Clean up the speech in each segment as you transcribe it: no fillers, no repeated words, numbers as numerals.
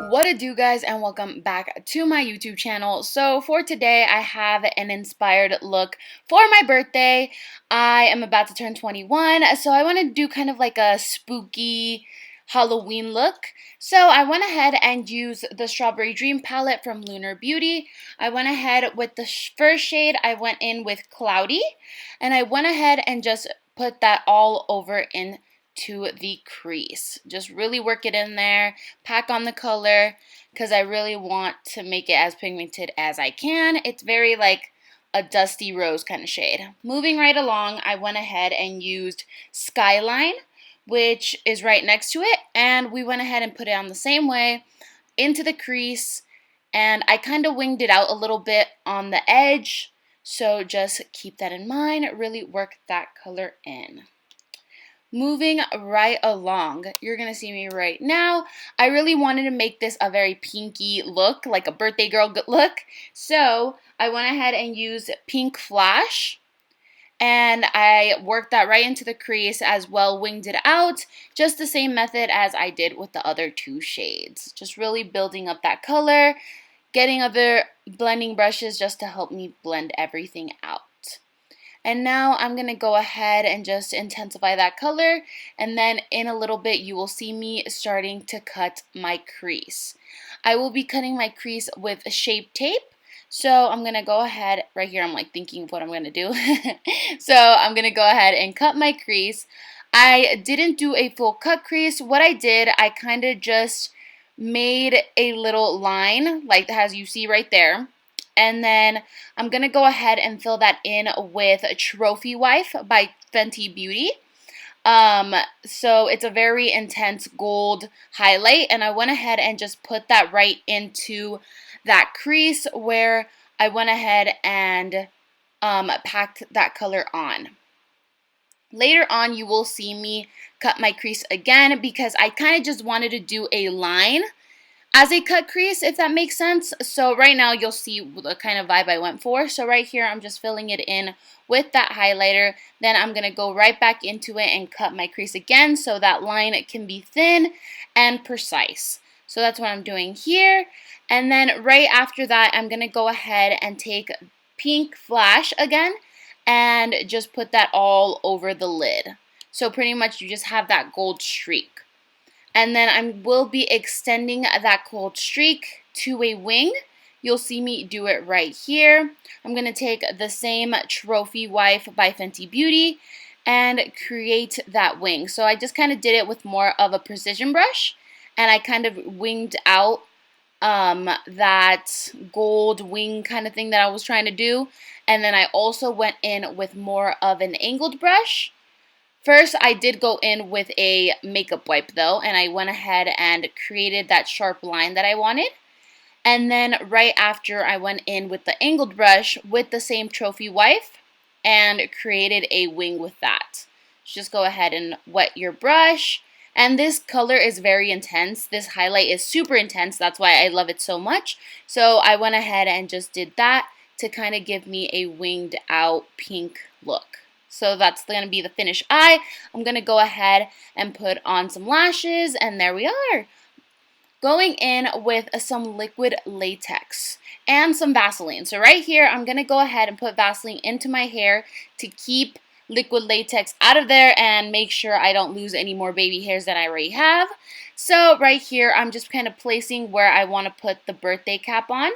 What it do, guys, and welcome back to my YouTube channel. So for today I have an inspired look for my birthday. I am about to turn 21, so I want to do kind of like a spooky Halloween look. So I went ahead and used the Strawberry Dream palette from Lunar Beauty. I went ahead with the first shade. I went in with Cloudy, and I went ahead and just put that all over in to the crease. Just really work it in there, pack on the color, because I really want to make it as pigmented as I can. It's very like a dusty rose kind of shade. Moving right along, I went ahead and used Skyline, which is right next to it, and we went ahead and put it on the same way into the crease, and I kind of winged it out a little bit on the edge, so just keep that in mind. Really work that color in. Moving right along, you're going to see me right now. I really wanted to make this a very pinky look, like a birthday girl look. So I went ahead and used Pink Flash, and I worked that right into the crease as well, winged it out, just the same method as I did with the other two shades. Just really building up that color, getting other blending brushes just to help me blend everything out. And now I'm going to go ahead and just intensify that color, and then in a little bit you will see me starting to cut my crease. I will be cutting my crease with Shape Tape, so I'm going to go ahead, right here I'm like thinking of what I'm going to do. So I'm going to go ahead and cut my crease. I didn't do a full cut crease. What I did, I kind of just made a little line like as you see right there. And then I'm going to go ahead and fill that in with Trophy Wife by Fenty Beauty. So it's a very intense gold highlight, and I went ahead and just put that right into that crease where I went ahead and packed that color on. Later on, you will see me cut my crease again because I kind of just wanted to do a line as a cut crease, if that makes sense. So right now you'll see the kind of vibe I went for. So right here I'm just filling it in with that highlighter. Then I'm going to go right back into it and cut my crease again so that line can be thin and precise. So that's what I'm doing here. And then right after that I'm going to go ahead and take Pink Flash again and just put that all over the lid. So pretty much you just have that gold streak. And then I will be extending that gold streak to a wing. You'll see me do it right here. I'm going to take the same Trophy Wife by Fenty Beauty and create that wing. So I just kind of did it with more of a precision brush, and I kind of winged out that gold wing kind of thing that I was trying to do. And then I also went in with more of an angled brush. First, I did go in with a makeup wipe though, and I went ahead and created that sharp line that I wanted. And then right after, I went in with the angled brush with the same Trophy Wife and created a wing with that. Just go ahead and wet your brush. And this color is very intense. This highlight is super intense. That's why I love it so much. So I went ahead and just did that to kind of give me a winged out pink look. So that's going to be the finished eye. I'm going to go ahead and put on some lashes, and there we are. Going in with some liquid latex and some Vaseline. So right here, I'm going to go ahead and put Vaseline into my hair to keep liquid latex out of there and make sure I don't lose any more baby hairs than I already have. So right here, I'm just kind of placing where I want to put the birthday cap on.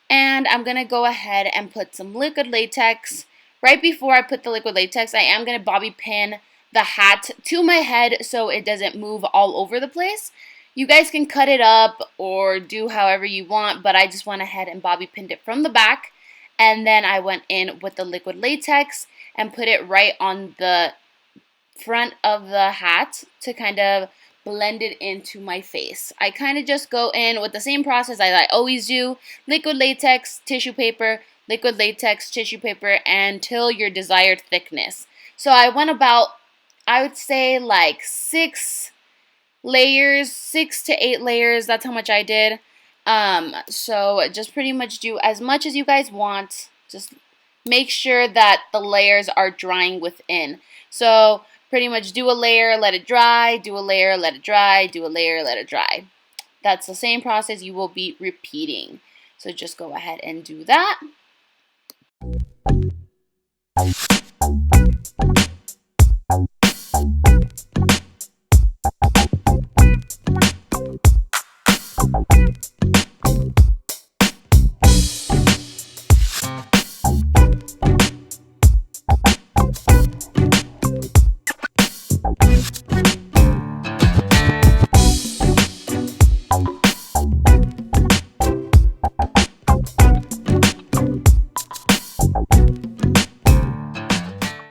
And I'm going to go ahead and put some liquid latex. Right before I put the liquid latex, I am going to bobby pin the hat to my head so it doesn't move all over the place. You guys can cut it up or do however you want, but I just went ahead and bobby pinned it from the back. And then I went in with the liquid latex and put it right on the front of the hat to kind of blend it into my face. I kind of just go in with the same process as I always do. Liquid latex, tissue paper, liquid latex, tissue paper, until your desired thickness. So I went about, I would say like 6 layers, 6 to 8 layers. That's how much I did. So just pretty much do as much as you guys want. Just make sure that the layers are drying within. So pretty much do a layer, let it dry, do a layer, let it dry, do a layer, let it dry. That's the same process you will be repeating. So just go ahead and do that.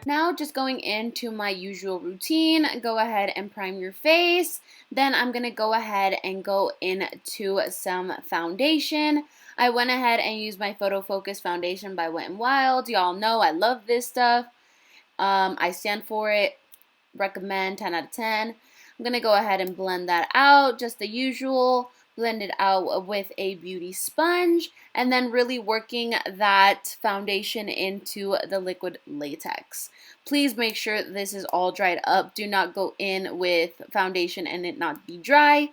Now just going into my usual routine, go ahead and prime your face. Then I'm going to go ahead and go into some foundation. I went ahead and used my Photo Focus foundation by Wet n Wild. Y'all know I love this stuff. I stand for it. Recommend 10 out of 10. I'm going to go ahead and blend that out, just the usual. Blend it out with a beauty sponge, and then really working that foundation into the liquid latex. Please make sure this is all dried up. Do not go in with foundation and it not be dry.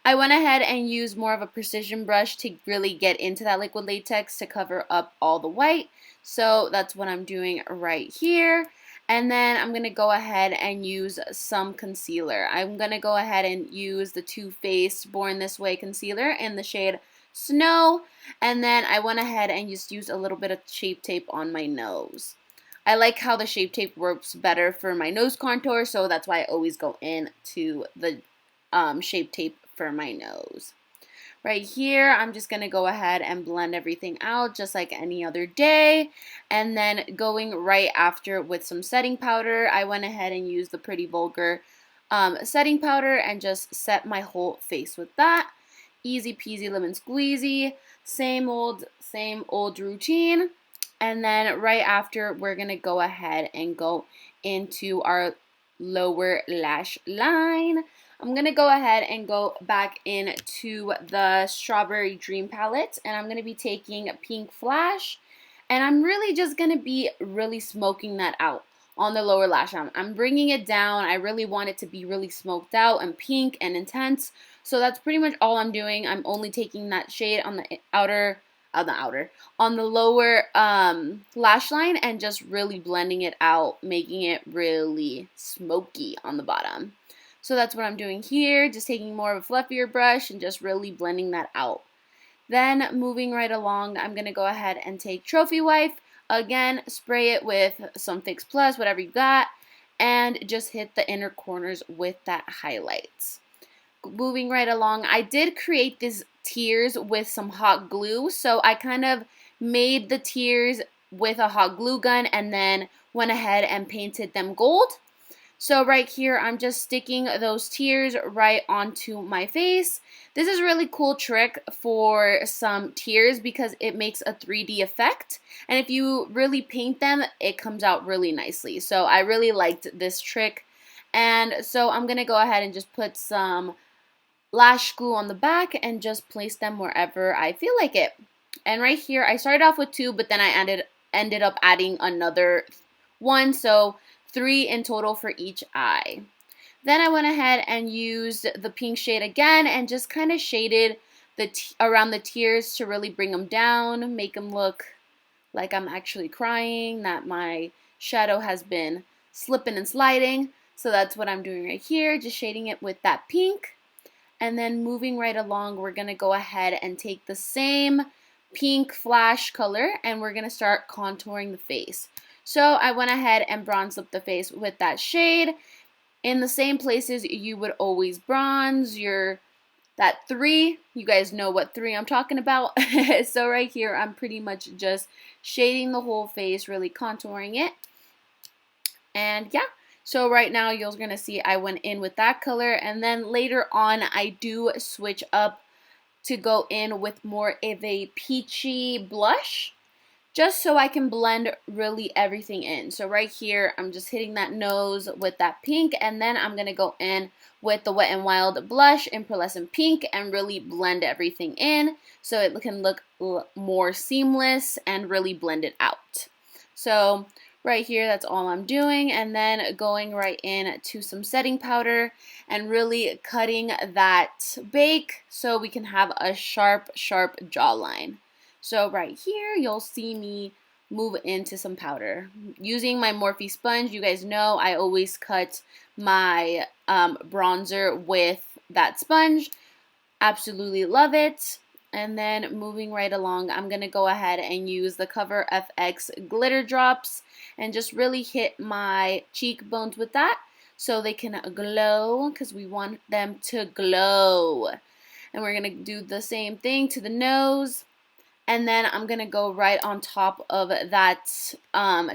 I went ahead and used more of a precision brush to really get into that liquid latex to cover up all the white. So that's what I'm doing right here. And then I'm going to go ahead and use some concealer. I'm going to go ahead and use the Too Faced Born This Way concealer in the shade Snow. And then I went ahead and just used a little bit of Shape Tape on my nose. I like how the Shape Tape works better for my nose contour, so that's why I always go into the Shape Tape for my nose. Right here, I'm just going to go ahead and blend everything out just like any other day. And then going right after with some setting powder, I went ahead and used the Pretty Vulgar setting powder and just set my whole face with that. Easy peasy lemon squeezy, same old routine. And then right after, we're going to go ahead and go into our lower lash line. I'm going to go ahead and go back into the Strawberry Dream palette, and I'm going to be taking Pink Flash, and I'm really just going to be really smoking that out on the lower lash line. I'm bringing it down. I really want it to be really smoked out and pink and intense, so that's pretty much all I'm doing. I'm only taking that shade on the on the lower lash line and just really blending it out, making it really smoky on the bottom. So that's what I'm doing here, just taking more of a fluffier brush and just really blending that out. Then moving right along, I'm going to go ahead and take Trophy Wife. Again, spray it with some Fix Plus, whatever you got, and just hit the inner corners with that highlights. Moving right along, I did create these tears with some hot glue, so I kind of made the tears with a hot glue gun and then went ahead and painted them gold. So right here, I'm just sticking those tears right onto my face. This is a really cool trick for some tears because it makes a 3D effect. And if you really paint them, it comes out really nicely. So I really liked this trick. And so I'm going to go ahead and just put some lash glue on the back and just place them wherever I feel like it. And right here, I started off with 2, but then I ended up adding another 1. So 3 in total for each eye. Then I went ahead and used the pink shade again and just kind of shaded around the tears to really bring them down, make them look like I'm actually crying, that my shadow has been slipping and sliding. So that's what I'm doing right here, just shading it with that pink. And then moving right along, we're going to go ahead and take the same pink flash color and we're going to start contouring the face. So I went ahead and bronzed up the face with that shade in the same places you would always bronze that 3. You guys know what 3 I'm talking about. So right here, I'm pretty much just shading the whole face, really contouring it. And yeah, So right now you're going to see I went in with that color, and then later on I do switch up to go in with more of a peachy blush, just so I can blend really everything in. So right here, I'm just hitting that nose with that pink, and then I'm going to go in with the Wet n Wild blush in pearlescent pink and really blend everything in so it can look more seamless and really blend it out. So right here, that's all I'm doing, and then going right in to some setting powder and really cutting that bake so we can have a sharp, sharp jawline. So right here, you'll see me move into some powder. Using my Morphe sponge, you guys know I always cut my bronzer with that sponge. Absolutely love it. And then moving right along, I'm going to go ahead and use the Cover FX glitter drops and just really hit my cheekbones with that so they can glow, because we want them to glow. And we're going to do the same thing to the nose. And then I'm going to go right on top of that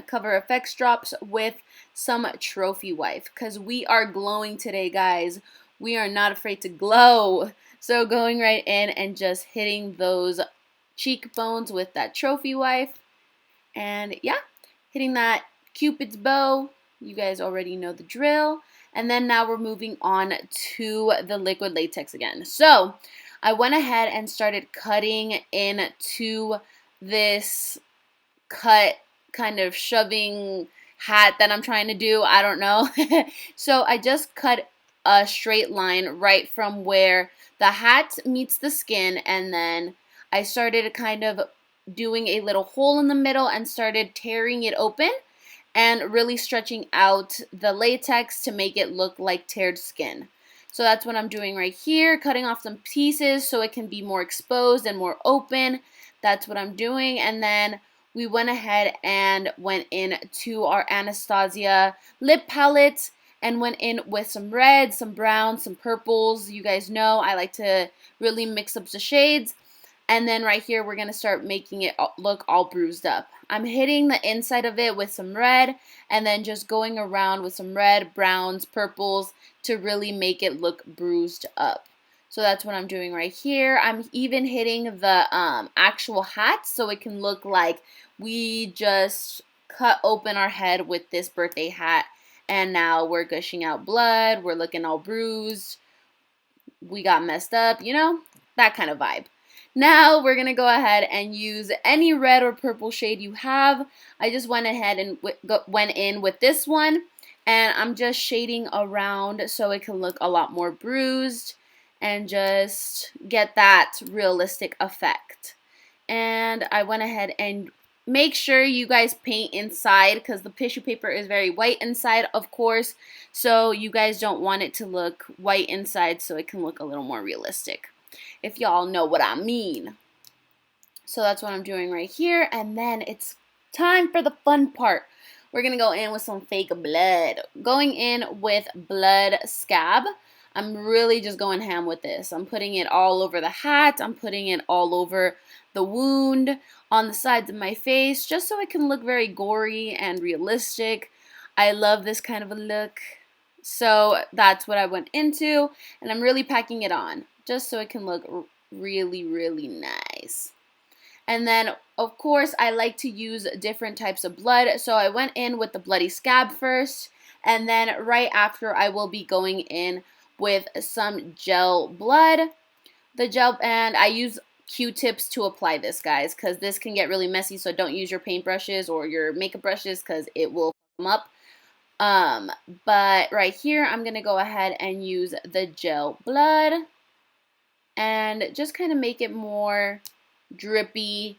Cover FX drops with some Trophy Wife, because we are glowing today, guys. We are not afraid to glow. So going right in and just hitting those cheekbones with that Trophy Wife. And yeah, hitting that Cupid's bow. You guys already know the drill. And then now we're moving on to the liquid latex again. So I went ahead and started cutting into this cut, kind of shoving hat that I'm trying to do. I don't know. So I just cut a straight line right from where the hat meets the skin, and then I started kind of doing a little hole in the middle and started tearing it open and really stretching out the latex to make it look like teared skin. So that's what I'm doing right here, cutting off some pieces so it can be more exposed and more open. That's what I'm doing. And then we went ahead and went into our Anastasia lip palette and went in with some reds, some browns, some purples. You guys know I like to really mix up the shades. And then right here, we're going to start making it look all bruised up. I'm hitting the inside of it with some red and then just going around with some red, browns, purples to really make it look bruised up. So that's what I'm doing right here. I'm even hitting the actual hat so it can look like we just cut open our head with this birthday hat, and now we're gushing out blood. We're looking all bruised. We got messed up, you know, that kind of vibe. Now we're going to go ahead and use any red or purple shade you have. I just went ahead and went in with this one, and I'm just shading around so it can look a lot more bruised and just get that realistic effect. And I went ahead and make sure you guys paint inside, because the tissue paper is very white inside, of course, so you guys don't want it to look white inside, so it can look a little more realistic, if y'all know what I mean. So that's what I'm doing right here. And then it's time for the fun part. We're going to go in with some fake blood. Going in with blood scab. I'm really just going ham with this. I'm putting it all over the hat. I'm putting it all over the wound, on the sides of my face, just so it can look very gory and realistic. I love this kind of a look. So that's what I went into, and I'm really packing it on, just so it can look really, really nice. And then, of course, I like to use different types of blood. So I went in with the bloody scab first, and then right after I will be going in with some gel blood. The gel, and I use Q-tips to apply this, guys, because this can get really messy, so don't use your paintbrushes or your makeup brushes because it will fuck them up. But right here, I'm going to go ahead and use the gel blood and just kind of make it more drippy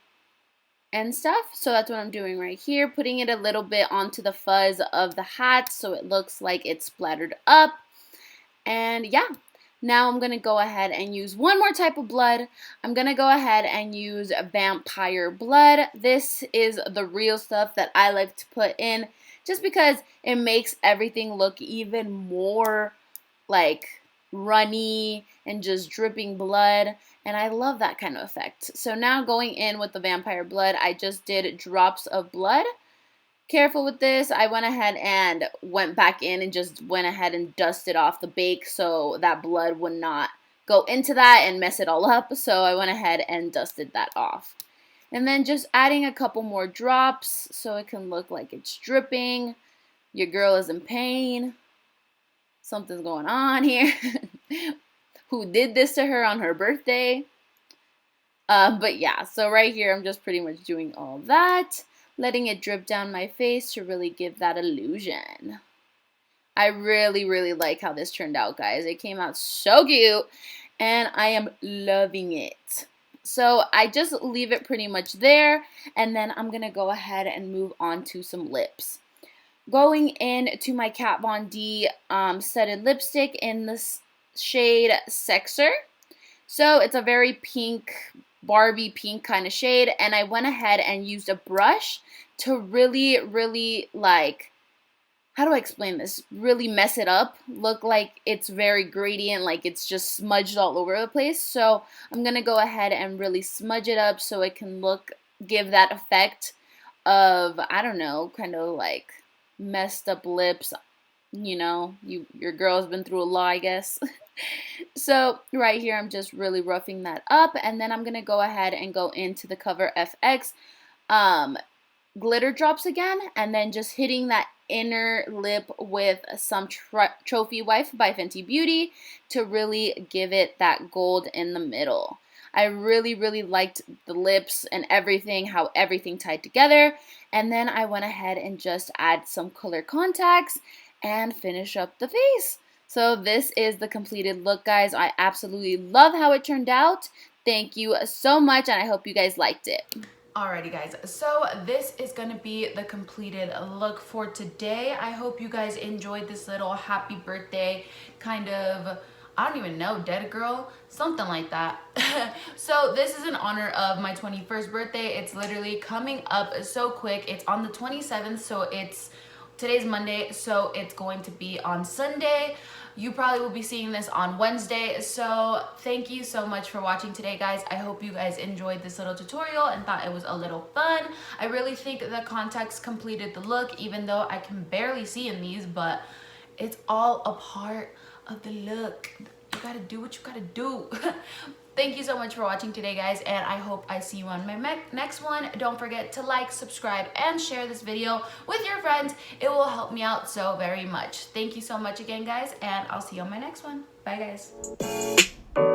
and stuff. So that's what I'm doing right here, putting it a little bit onto the fuzz of the hat so it looks like it's splattered up. And yeah, now I'm going to go ahead and use one more type of blood. I'm going to go ahead and use vampire blood. This is the real stuff that I like to put in just because it makes everything look even more like runny and just dripping blood, and I love that kind of effect. So now going in with the vampire blood, I just did drops of blood careful with this. I went ahead and went back in and just went ahead and dusted off the bake so that blood would not go into that and mess it all up. So I went ahead and dusted that off. And then just adding a couple more drops so it can look like it's dripping. Your girl is in pain. Something's going on here. Who did this to her on her birthday? But yeah, so right here I'm just pretty much doing all that, letting it drip down my face to really give that illusion. I really, really like how this turned out, guys. It came out so cute, and I am loving it. So I just leave it pretty much there, and then I'm going to go ahead and move on to some lips. Going in to my Kat Von D Studded Lipstick in the shade Sexer. So it's a very pink, Barbie pink kind of shade, and I went ahead and used a brush to really, really, like, how do I explain this? Really mess it up, look like it's very gradient, like it's just smudged all over the place. So I'm going to go ahead and really smudge it up so it can give that effect of, I don't know, kind of like messed up lips. You know, your girl's been through a lot, I guess. So right here, I'm just really roughing that up, and then I'm going to go ahead and go into the Cover FX glitter drops again, and then just hitting that inner lip with some Trophy Wife by Fenty Beauty to really give it that gold in the middle. I really, really liked the lips and everything, how everything tied together. And then I went ahead and just add some color contacts and finish up the face. So this is the completed look, guys. I absolutely love how it turned out. Thank you so much, and I hope you guys liked it. Alrighty, guys, so this is gonna be the completed look for today. I hope you guys enjoyed this little happy birthday kind of, I don't even know, dead girl, something like that. So this is in honor of my 21st birthday. It's literally coming up so quick. It's on the 27th, so today's Monday, so it's going to be on Sunday. You probably will be seeing this on Wednesday. So thank you so much for watching today, guys. I hope you guys enjoyed this little tutorial and thought it was a little fun. I really think the contacts completed the look, even though I can barely see in these, but it's all a part of the look. You gotta do what you gotta do. Thank you so much for watching today, guys, and I hope I see you on my next one. Don't forget to like, subscribe, and share this video with your friends. It will help me out so very much. Thank you so much again, guys, and I'll see you on my next one. Bye, guys.